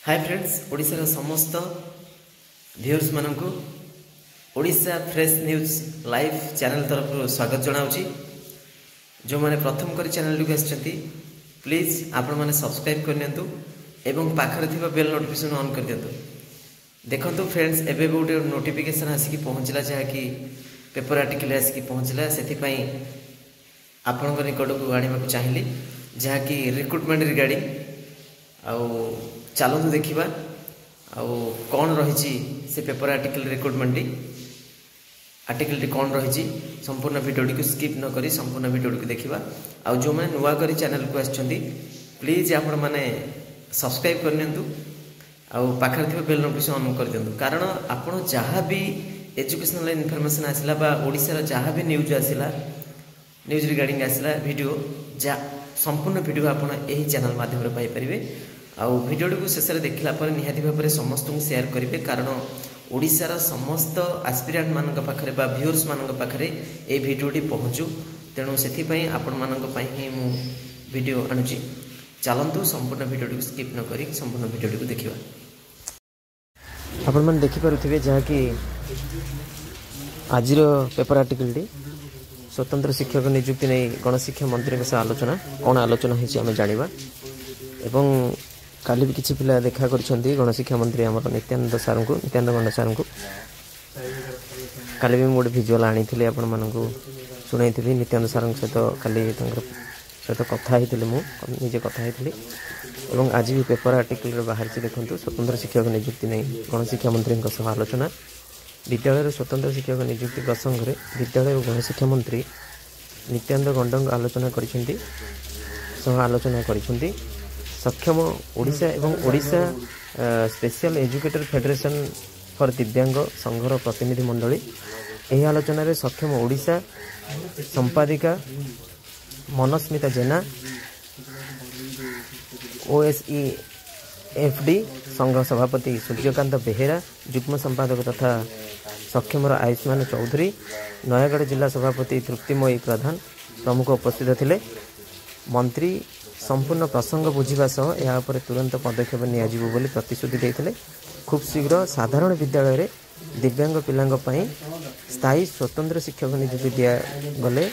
Hi friends, ओडिशार समस्त viewers मानक Odisha fresh news live channel तरफ स्वागत जनाऊँगी। जो मैंने प्रथम कर चैनल को आसछंती प्लीज आपण मैंने सब्सक्राइब करनियंतु एवं पाखरे थिबा बेल नोटिफिकेशन ऑन कर दियंतु। देखंतु फ्रेंड्स, एबे गोटे नोटिफिकेशन आसिकी पहुँचला जहाँकि पेपर आर्टिकल आसिकी पहुँचला, से आपण निकट को आने चाहिए जहाँकि रिक्रुटमेंट रिगार्डिंग आउ चलतु देखा आउ कौन रही से पेपर आर्टिकल रिक्रुटमेंट आर्टिकल कौन रही संपूर्ण वीडियो को स्किप न करी संपूर्ण वीडियो को देखा। आउ जो मैंने नुआ करी चैनल को आसछंती प्लीज आपण मैंने सब्सक्राइब करनियंतु आउ पाखरे थिबा बेल नोटिफिकेशन ऑन कर दियंतु। कारण आपण जहाँ भी एजुकेशनल इनफॉरमेशन आसिला बा ओडिसा जहाँ भी न्यूज आसिला न्यूज रिगार्डिंग आसिला वीडियो जा संपूर्ण वीडियो आपण यही चैनल माध्यम पाई परिबे। आउ वीडियो को शेष में देखला पर निहाती भाव में समस्त को शेयर करेंगे, कारण ओडिशार समस्त एस्पिरेंट मान पाखे बा व्यूअर्स मान पाखे ये भिडियोटी पहुँचू, तेणु से आपण मानक ही मु वीडियो आणुची। चलतु संपूर्ण वीडियो को स्किप न करी संपूर्ण वीडियो को देखा। आपण मैंने देखिपे जहाँकि आज पेपर आर्टिकल स्वतंत्र शिक्षक नियुक्ति नहीं गणशिक्षा मंत्री सह आलोचना कौन आलोचना होमें जाना एवं काली भी किसी पिला देखा गणशिक्षा मंत्री आम नित्यानंद सार को नित्यानंद गंडा सार को काली भी गोटे भिजुआल आनी आपण मानक शुणाई नित्यानंद सार सहित काली सहित कथा मुझे कथा एवं आज भी पेपर आर्टिकल बाहर देखूँ स्वतंत्र शिक्षक नियुक्ति नहीं गणशिक्षा मंत्री सह आलोचना। विद्यालय स्वतंत्र शिक्षक नियुक्ति प्रसंग में विद्यालय और गणशिक्षा मंत्री नित्यानंद गंड आलोचना आलोचना कर सक्षम ओडिशा एवं Odisha special educator federation for दिव्यांग संघर प्रतिनिधि मंडली यह आलोचना रे सक्षम ओडिशा संपादिका मनस्मिता जेना OSEFD संघ सभापति सूर्यकांत बेहेरा युग्म संपादक तथा सक्षम आयुष्मान चौधरी नयागढ़ जिला सभापति तृप्तिमयी प्रधान प्रमुख उपस्थित थिले। मंत्री संपूर्ण प्रसंग बुझा सह या तुरंत पदक्षेप नियाजिबो बोली प्रतिश्रुति देते। खूब शीघ्र साधारण विद्यालय रे दिव्यांग पिलांग पई स्थायी स्वतंत्र शिक्षक नियुक्ति दिया गले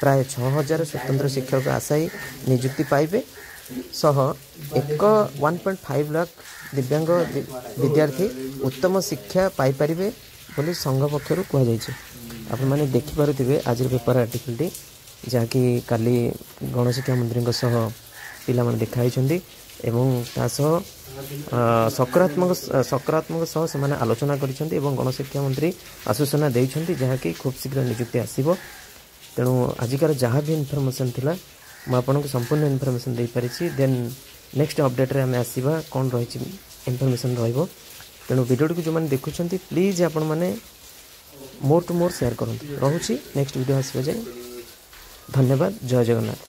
प्राय 6000 स्वतंत्र शिक्षक आशायी नियुक्ति पाइबे सह 1.5 लाख दिव्यांग विद्यार्थी उत्तम शिक्षा पाई परिबे बोली संघ पक्षर कहुई। आप मैंने देखिपे आज पेपर आर्टिकल जहाँकि काली गणशिक्षा मंत्री सह पिला माने देखाई एवं सकारात्मक सह से आलोचना करिसेंती एवं गणशिक्षा मंत्री आश्वासन देइछंती जहाँकि खूब शीघ्र नियुक्ति आसीबो। तेणु आजिकार जहाँ भी इनफॉरमेशन थिला मैं आपको संपूर्ण इनफॉरमेशन दे पारिछि। देन नेक्स्ट अपडेट रे हमें आसीबा कौन रही इनफॉरमेशन रहिबो। तेणु वीडियो को जो मैंने देखुंत प्लीज आपण मैंने मोर टू मोर शेयर करंतु। रहुछि नेक्स्ट वीडियो आसीबा जाय। धन्यवाद। जय जगन्नाथ।